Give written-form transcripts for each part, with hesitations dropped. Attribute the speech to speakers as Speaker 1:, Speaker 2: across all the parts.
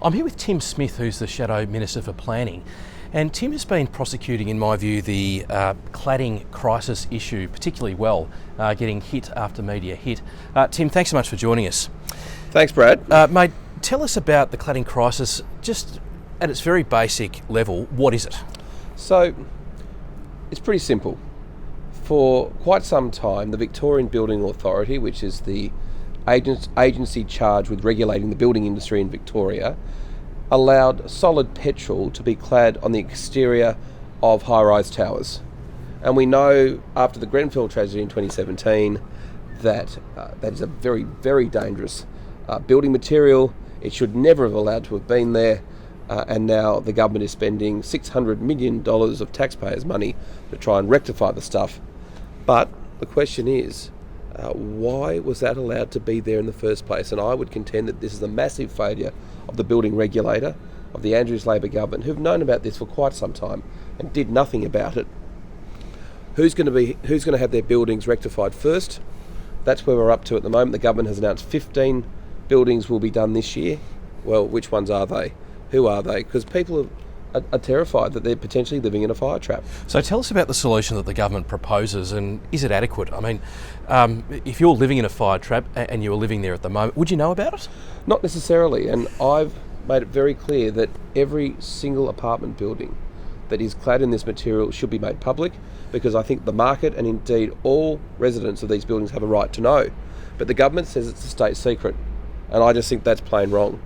Speaker 1: I'm here with Tim Smith, who's the Shadow Minister for Planning. And Tim has been prosecuting, in my view, the cladding crisis issue particularly well, getting hit after media hit. Tim, thanks so much for joining us.
Speaker 2: Thanks, Brad.
Speaker 1: Mate, tell us about the cladding crisis, just at its very basic level. What is it?
Speaker 2: So, it's pretty simple. For quite some time, the Victorian Building Authority, which is the agency charged with regulating the building industry in Victoria, allowed solid petrol to be clad on the exterior of high-rise towers. And we know after the Grenfell tragedy in 2017 that that is a very, very dangerous building material. It should never have allowed to have been there. And now the government is spending $600 million of taxpayers' money to try and rectify the stuff. But the question is, why was that allowed to be there in the first place? And I would contend that this is a massive failure of the building regulator, of the Andrews Labor government, who've known about this for quite some time and did nothing about it. Who's going to have their buildings rectified first? That's where we're up to at the moment. The government has announced 15 buildings will be done this year. Well, which ones are they? Who are they? Because people are terrified that they're potentially living in a fire trap.
Speaker 1: So tell us about the solution that the government proposes, and is it adequate? I mean, if you're living in a fire trap and you're living there at the moment, would you know about it?
Speaker 2: Not necessarily, and I've made it very clear that every single apartment building that is clad in this material should be made public, because I think the market and indeed all residents of these buildings have a right to know. But the government says it's a state secret, and I just think that's plain wrong.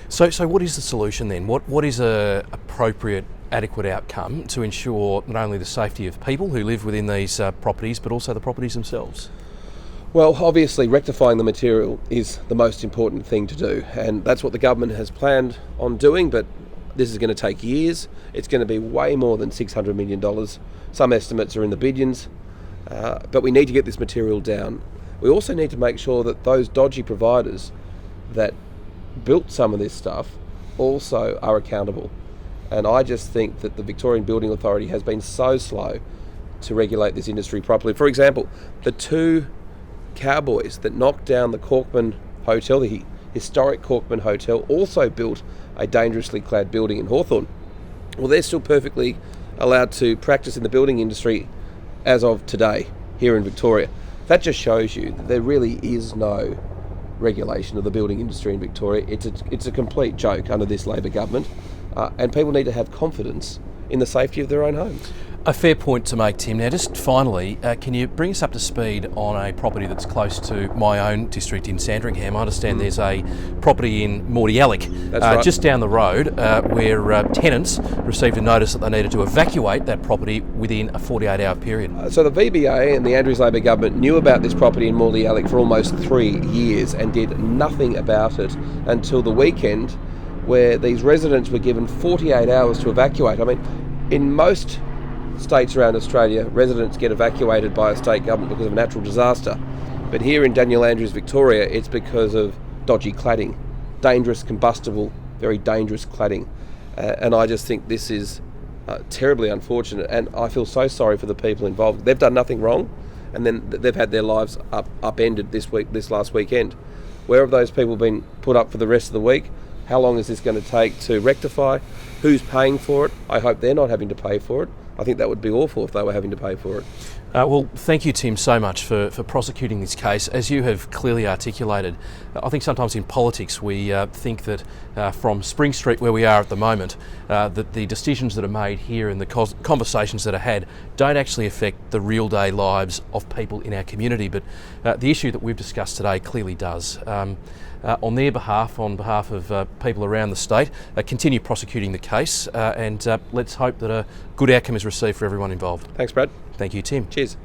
Speaker 1: So what is the solution then? What is a appropriate, adequate outcome to ensure not only the safety of people who live within these properties, but also the properties themselves?
Speaker 2: Well, obviously rectifying the material is the most important thing to do, and that's what the government has planned on doing, but this is going to take years. It's going to be way more than $600 million. Some estimates are in the billions, but we need to get this material down. We also need to make sure that those dodgy providers that built some of this stuff also are accountable. And I just think that the Victorian Building Authority has been so slow to regulate this industry properly. For example, the two cowboys that knocked down the Corkman Hotel, the historic Corkman Hotel, also built a dangerously clad building in Hawthorn. Well, they're still perfectly allowed to practice in the building industry as of today here in Victoria. That just shows you that there really is no regulation of the building industry in Victoria. It's a complete joke under this Labor government, and people need to have confidence in the safety of their own homes.
Speaker 1: A fair point to make, Tim. Now, just finally, can you bring us up to speed on a property that's close to my own district in Sandringham? I understand there's a property in Mordialloc,
Speaker 2: right,
Speaker 1: just down the road, where tenants received a notice that they needed to evacuate that property within a 48-hour period.
Speaker 2: So the VBA and the Andrews Labor government knew about this property in Mordialloc for almost 3 years and did nothing about it until the weekend, where these residents were given 48 hours to evacuate. I mean, in most states around Australia, residents get evacuated by a state government because of a natural disaster. But here in Daniel Andrews, Victoria, it's because of dodgy cladding. Dangerous, combustible, very dangerous cladding. And I just think this is terribly unfortunate, and I feel so sorry for the people involved. They've done nothing wrong, and then they've had their lives upended this last weekend. Where have those people been put up for the rest of the week? How long is this going to take to rectify? Who's paying for it? I hope they're not having to pay for it. I think that would be awful if they were having to pay for it.
Speaker 1: Well, thank you, Tim, so much for prosecuting this case. As you have clearly articulated, I think sometimes in politics we think that from Spring Street, where we are at the moment, that the decisions that are made here and the conversations that are had don't actually affect the real day lives of people in our community. But the issue that we've discussed today clearly does. On their behalf, on behalf of people around the state, continue prosecuting the case, and let's hope that a good outcome is received for everyone involved.
Speaker 2: Thanks, Brad.
Speaker 1: Thank you, Tim.
Speaker 2: Cheers.